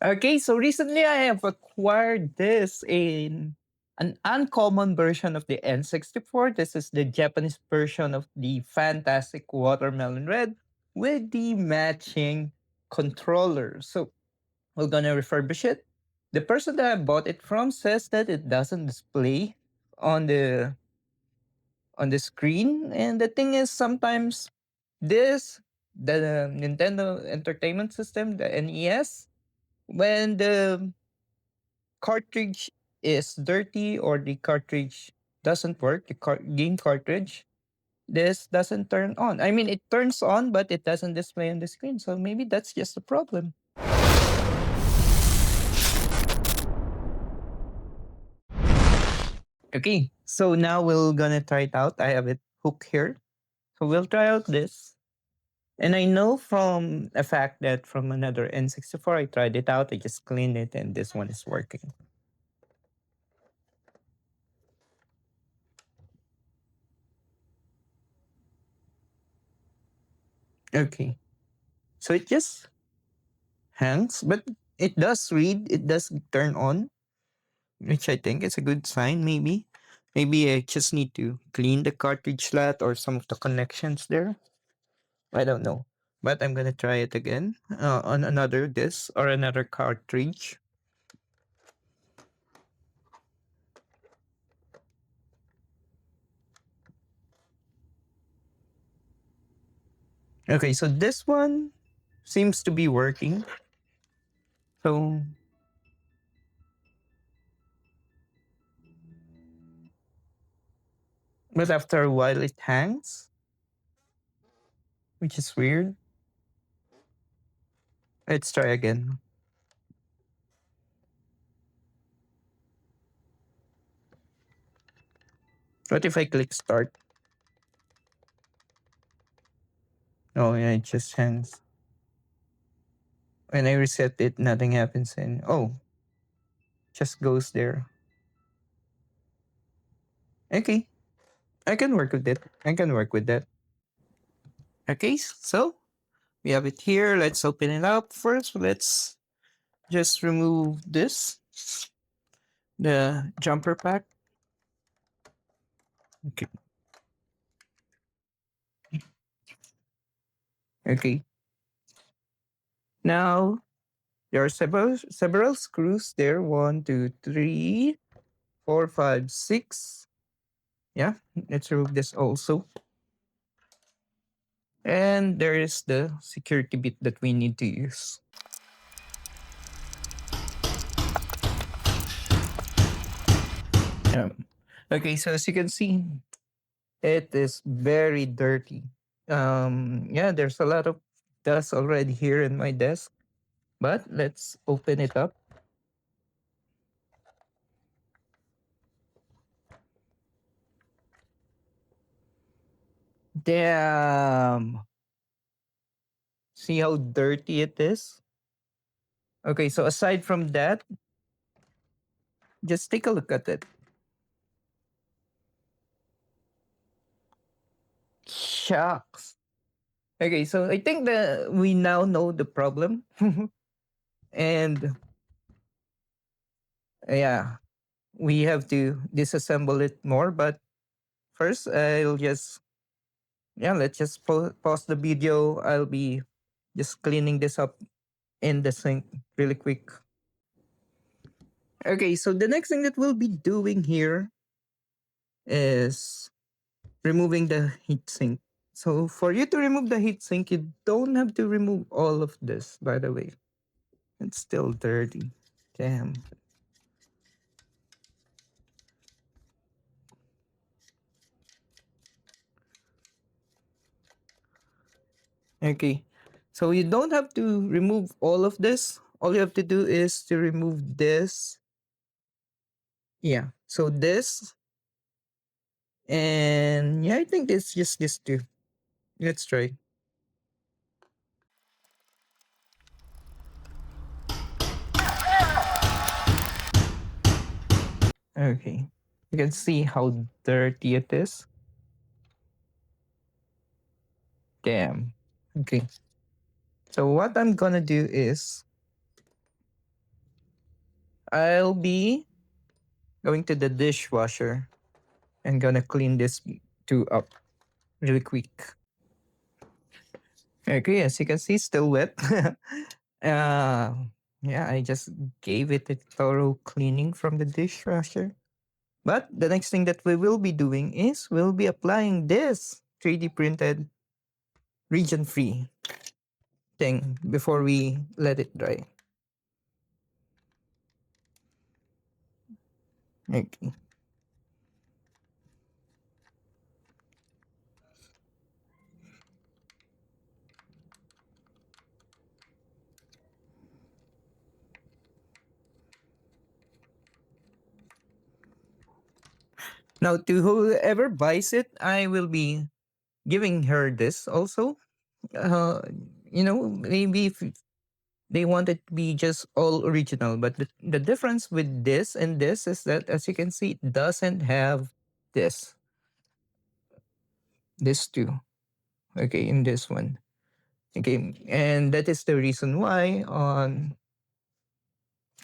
Okay, so recently I have acquired this in an uncommon version of the N64. This is the Japanese version of the Fantastic Watermelon Red with the matching controller. So we're gonna refurbish it. The person that I bought it from says that it doesn't display on the screen, and the thing is sometimes this the Nintendo Entertainment System, the NES, when the cartridge is dirty or the cartridge doesn't work, the game cartridge, this doesn't turn on. I mean, it turns on, but it doesn't display on the screen. So maybe that's just a problem. Okay, so now we're gonna try it out. I have it hooked here. So we'll try out this. And I know from a fact that from another N64, I tried it out, I just cleaned it, and this one is working. Okay, so it just hangs, but it does read, it does turn on, which I think is a good sign, maybe. Maybe I just need to clean the cartridge slot or some of the connections there. I don't know. But I'm gonna try it again on another disc or another cartridge. Okay, so this one seems to be working. So, but after a while it hangs, which is weird. Let's try again. What if I click start? Oh, yeah, it just hangs. When I reset it, nothing happens, and oh, just goes there. Okay, I can work with it. I can work with that. Okay, so we have it here. Let's open it up first. Let's just remove this, the jumper pack. Okay. Okay. Now there are several screws there. One, two, three, four, five, six. Yeah, let's remove this also. And there is the security bit that we need to use. Yeah. Okay, so as you can see, it is very dirty. Yeah, there's a lot of dust already here in my desk. But let's open it up. Damn. See how dirty it is? Okay, so aside from that, just take a look at it. Shucks. Okay, so I think that we now know the problem. And yeah, we have to disassemble it more. But first, I'll just, yeah, let's just pause the video. I'll be just cleaning this up in the sink really quick. Okay, so the next thing that we'll be doing here is removing the heatsink. So for you to remove the heatsink, you don't have to remove all of this, by the way. It's still dirty. Damn. Okay. So you don't have to remove all of this. All you have to do is to remove this. Yeah. So this. And yeah, I think it's just this two. Let's try. Okay. You can see how dirty it is. Damn. Okay. So what I'm gonna do is I'll be going to the dishwasher and gonna clean this two up really quick. Okay, as you can see, still wet. uh, yeah, I just gave it a thorough cleaning from the dishwasher. But the next thing that we will be doing is we'll be applying this 3D printed region free thing before we let it dry. Okay. Now, to whoever buys it, I will be giving her this also. Uh, maybe if they want it to be just all original, but the difference with this and this is that, as you can see, it doesn't have this, this too. Okay, in this one. Okay, and that is the reason why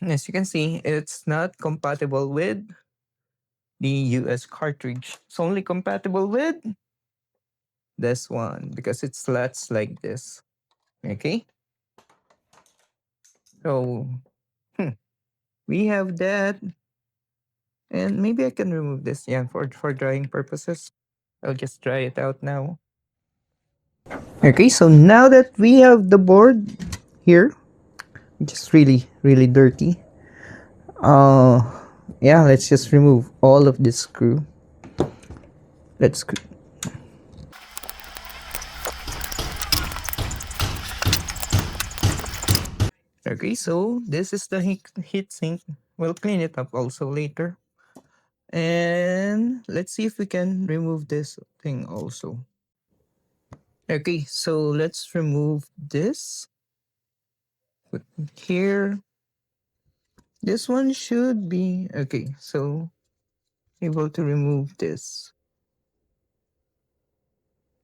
as you can see, it's not compatible with the US cartridge. It's only compatible with this one because it slats like this. Okay, so hmm, we have that, and maybe I can remove this. Yeah, for drying purposes, I'll just dry it out now. Okay, so now that we have the board here, just really dirty. Uh, yeah, let's just remove all of this screw. Let's Okay, so this is the heat sink. We'll clean it up also later. And let's see if we can remove this thing also. Okay, so let's remove this. Put here. This one should be okay. So able to remove this.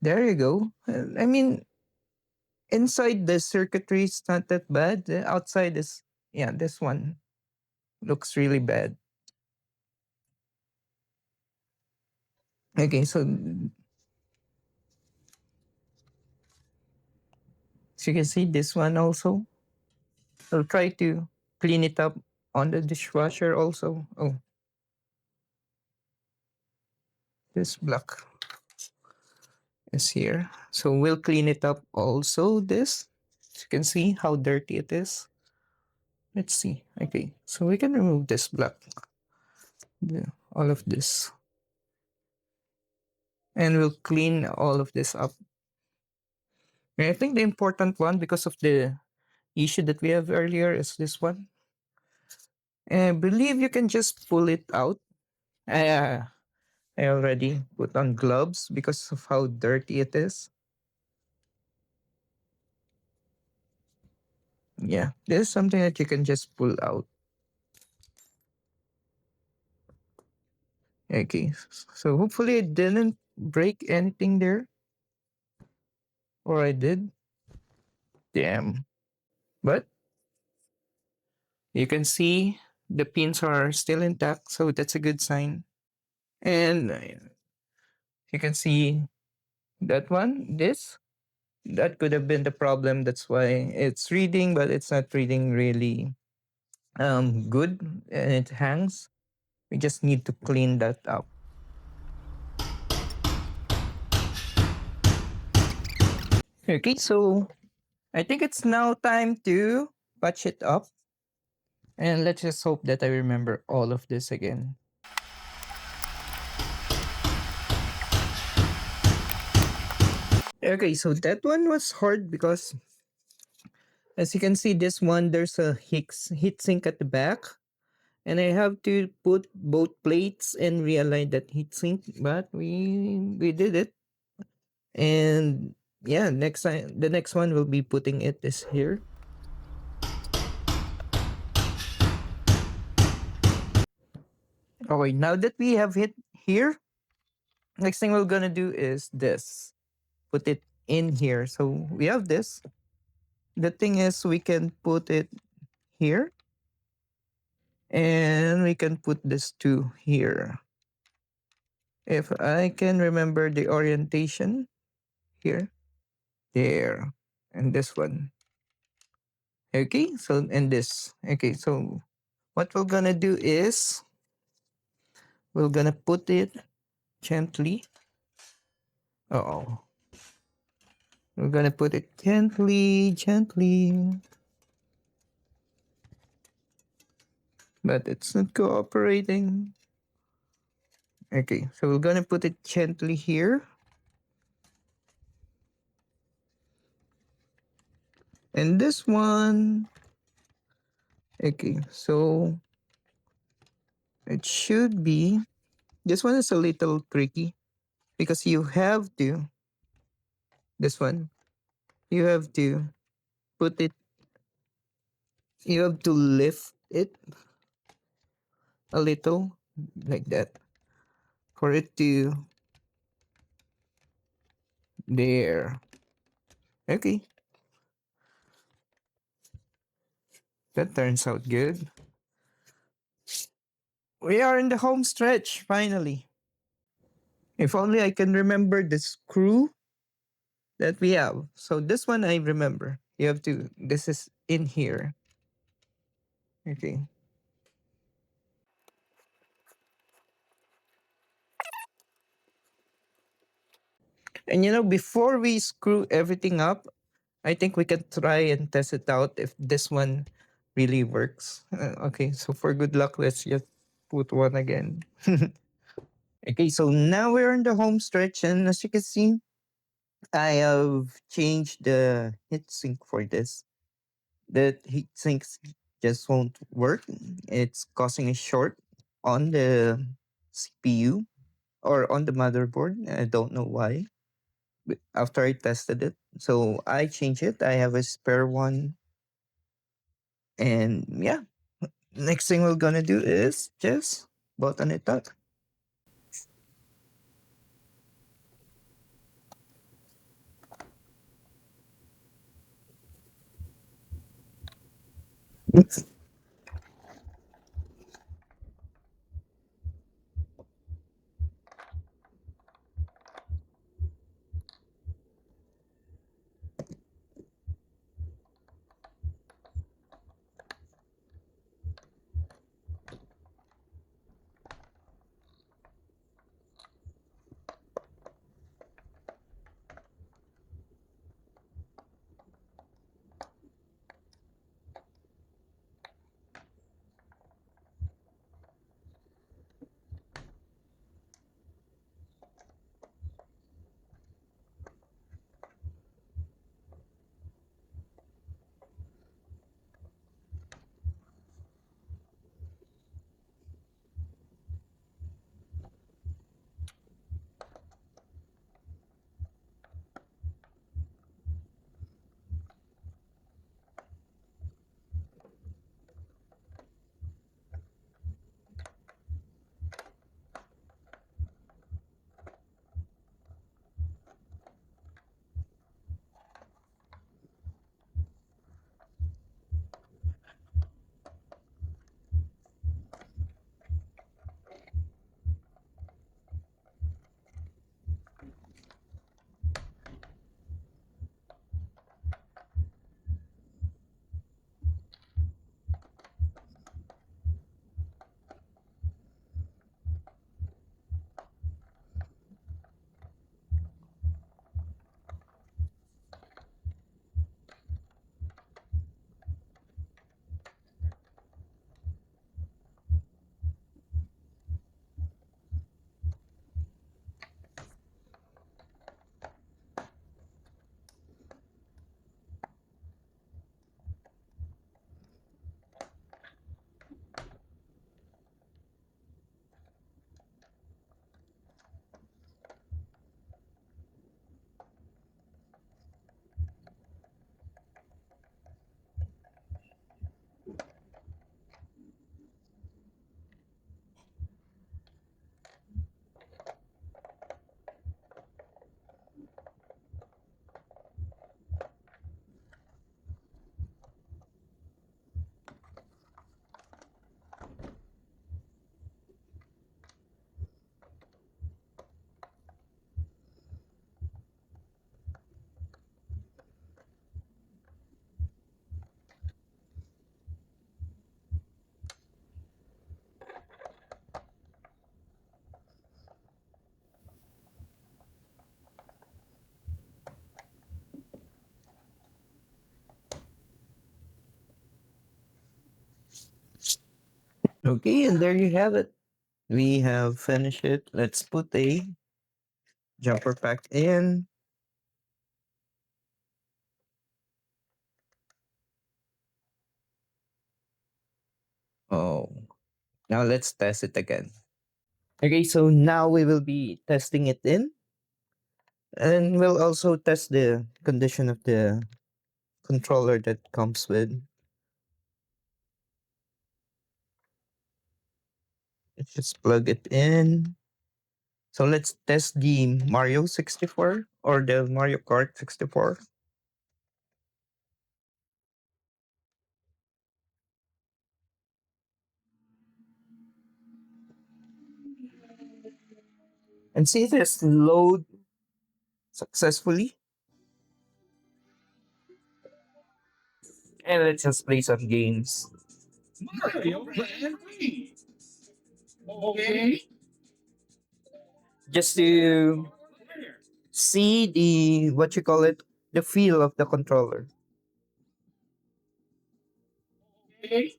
There you go. I mean, inside the circuitry is not that bad. The outside is, yeah, this one looks really bad. Okay, so you can see this one also. I'll try to clean it up on the dishwasher also. Oh, this block is here. So we'll clean it up also. This, as you can see how dirty it is. Let's see. Okay, so we can remove this block. Yeah, all of this. And we'll clean all of this up. And I think the important one, because of the issue that we have earlier, is this one. And I believe you can just pull it out. Uh, I already put on gloves because of how dirty it is. Yeah, this is something that you can just pull out. Okay, so hopefully it didn't break anything there. Or I did. Damn. But you can see the pins are still intact, so that's a good sign. And you can see that one, this, that could have been the problem. That's why it's reading, but it's not reading really good and it hangs. We just need to clean that up. Okay, so I think it's now time to patch it up. And let's just hope that I remember all of this again. Okay, so that one was hard because, as you can see, this one, there's a heat sink at the back. And I have to put both plates and realign that heat sink. But we did it. And yeah, next time, the next one we'll be putting it is here. Okay, now that we have it here, next thing we're gonna do is this. Put it in here. So we have this. The thing is, we can put it here And we can put this two here. If I can remember the orientation here, there, and this one. Okay, so and this. Okay, so what we're gonna do is we're gonna put it gently. Oh, we're gonna put it gently, gently, but it's not cooperating. Okay, so we're gonna put it gently here. And this one, okay, so it should be, this one is a little tricky because this one, you have to put it, you have to lift it a little like that for it to, there. Okay, that turns out good. We are in the home stretch finally. If only I can remember the screw that we have. So this one I remember. You have to, this is in here. Okay. And before we screw everything up, I think we can try and test it out if this one really works. Okay, so for good luck, let's just put one again. Okay, so now we're in the home stretch, and as you can see, I have changed the heatsink for this. The heatsinks just won't work. It's causing a short on the CPU or on the motherboard. I don't know why. After I tested it, so I changed it. I have a spare one, and yeah. Next thing we're gonna do is just button it up. Okay, and there you have it. We have finished it. Let's put a jumper pack in. Oh, now let's test it again. Okay, so now we will be testing it in, and we'll also test the condition of the controller that comes with. Let's just plug it in. So let's test the Mario 64 or the Mario Kart 64 and see if it's load successfully. And let's just play some games Mario Grand Prix. Okay. just to see the what you call it, the feel of the controller. Okay.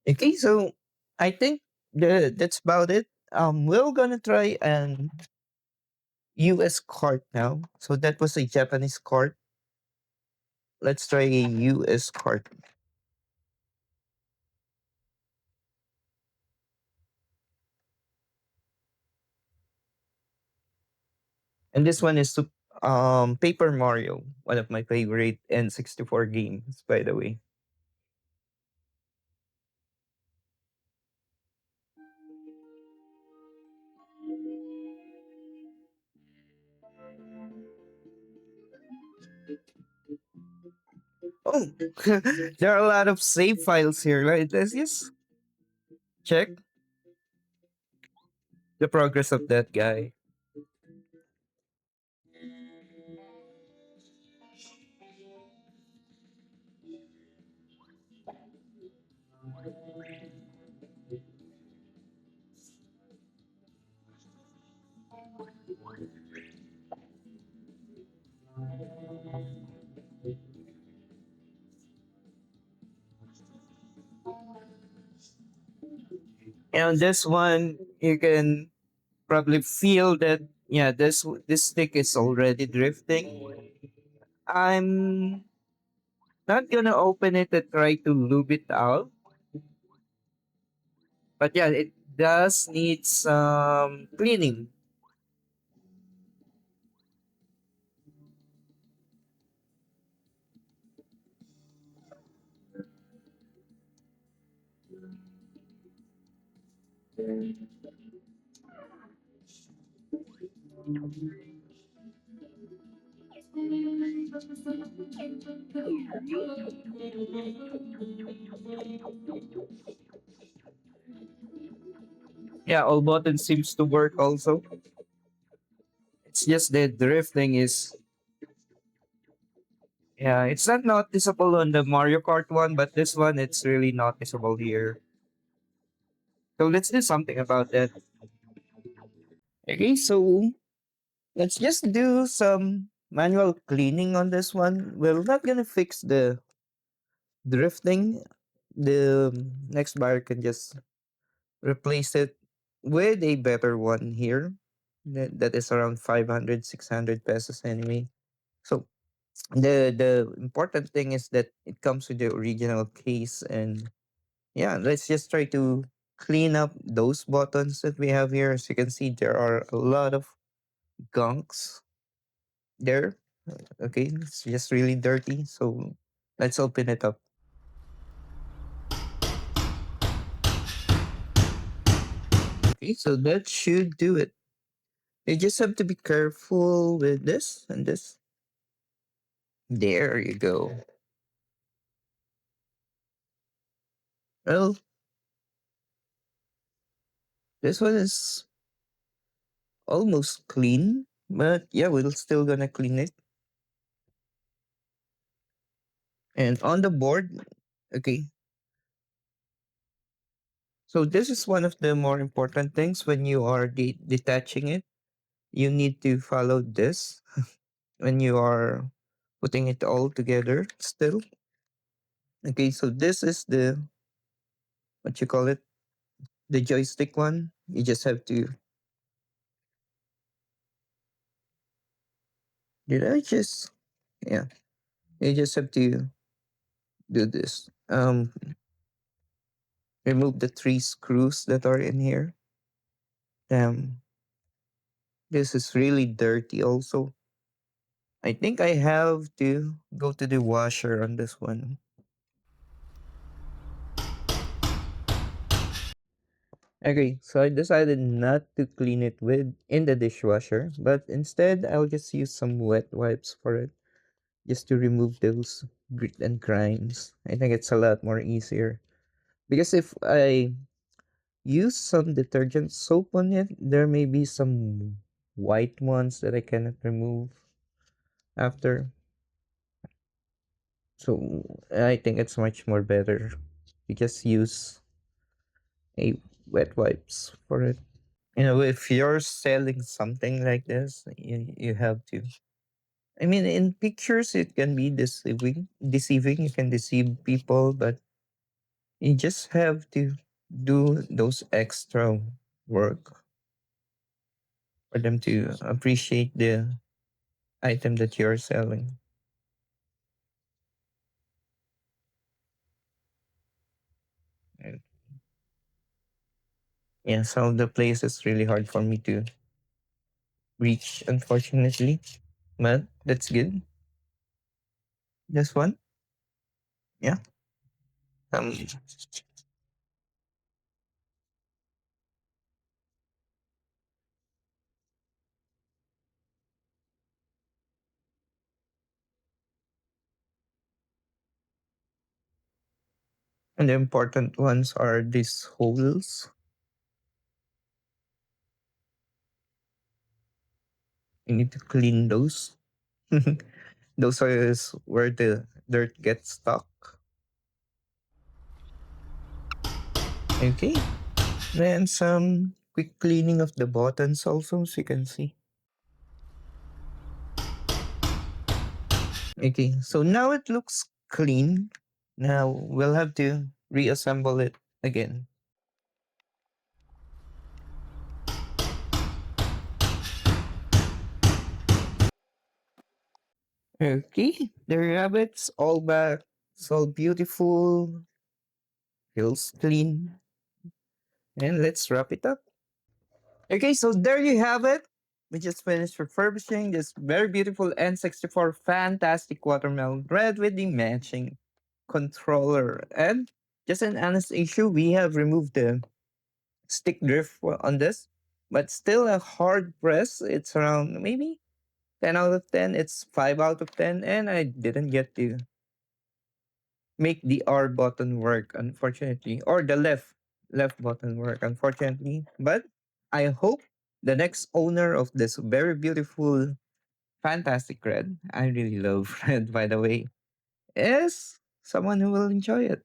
Okay, so I think that's about it. We're gonna try an US cart now. So that was a Japanese cart. Let's try a US cart. And this one is Paper Mario, one of my favorite N64 games, by the way. Oh, there are a lot of save files here, right? Let's just check the progress of that guy. And this one, you can probably feel that yeah, this stick is already drifting. I'm not gonna open it and try to lube it out, but yeah, it does need some cleaning. Yeah, all buttons seems to work also. It's just the drifting is yeah, it's not noticeable on the Mario Kart one, but this one it's really noticeable here. So let's do something about that. Okay, so let's just do some manual cleaning on this one. We're not gonna fix the drifting. The next buyer can just replace it with a better one here. That is around 500, 600 pesos anyway. So The important thing is that it comes with the original case. And yeah, let's just try to clean up those buttons that we have here. As you can see, there are a lot of gunks there. Okay, it's just really dirty. So let's open it up. Okay, so that should do it. You just have to be careful with this and this. There you go. Well, this one is almost clean, but yeah, we're still gonna clean it. And on the board, okay, so this is one of the more important things when you are detaching it. You need to follow this when you are putting it all together still. Okay, so this is the, what you call it, the joystick one. You just have to, did I just, yeah, you just have to do this. Remove the three screws that are in here. This is really dirty also. I think I have to go to the washer on this one. Okay, so I decided not to clean it with in the dishwasher, but instead I'll just use some wet wipes for it, just to remove those grit and grinds. I think it's a lot more easier. Because if I use some detergent soap on it, there may be some white ones that I cannot remove after. So I think it's much more better to just use a wet wipes for it. If you're selling something like this, you have to. I mean, in pictures, it can be deceiving. Deceiving, you can deceive people, but you just have to do those extra work for them to appreciate the item that you're selling. And yeah, some of the places really hard for me to reach, unfortunately, but that's good. This one, yeah. Um, and the important ones are these holes. You need to clean those. Those are is where the dirt gets stuck. Okay. Then some quick cleaning of the buttons also, so you can see. Okay, so now it looks clean. Now we'll have to reassemble it again. Okay, there you have it. It's all back. It's all beautiful. Feels clean. And let's wrap it up. Okay, so there you have it. We just finished refurbishing this very beautiful N64 fantastic watermelon red with the matching controller. And just an honest issue, we have removed the stick drift on this, but still a hard press. It's around maybe 10 out of 10. It's 5 out of 10, and I didn't get to make the R button work, unfortunately, or the left button work, unfortunately. But I hope the next owner of this very beautiful, fantastic red, I really love red, by the way, is someone who will enjoy it.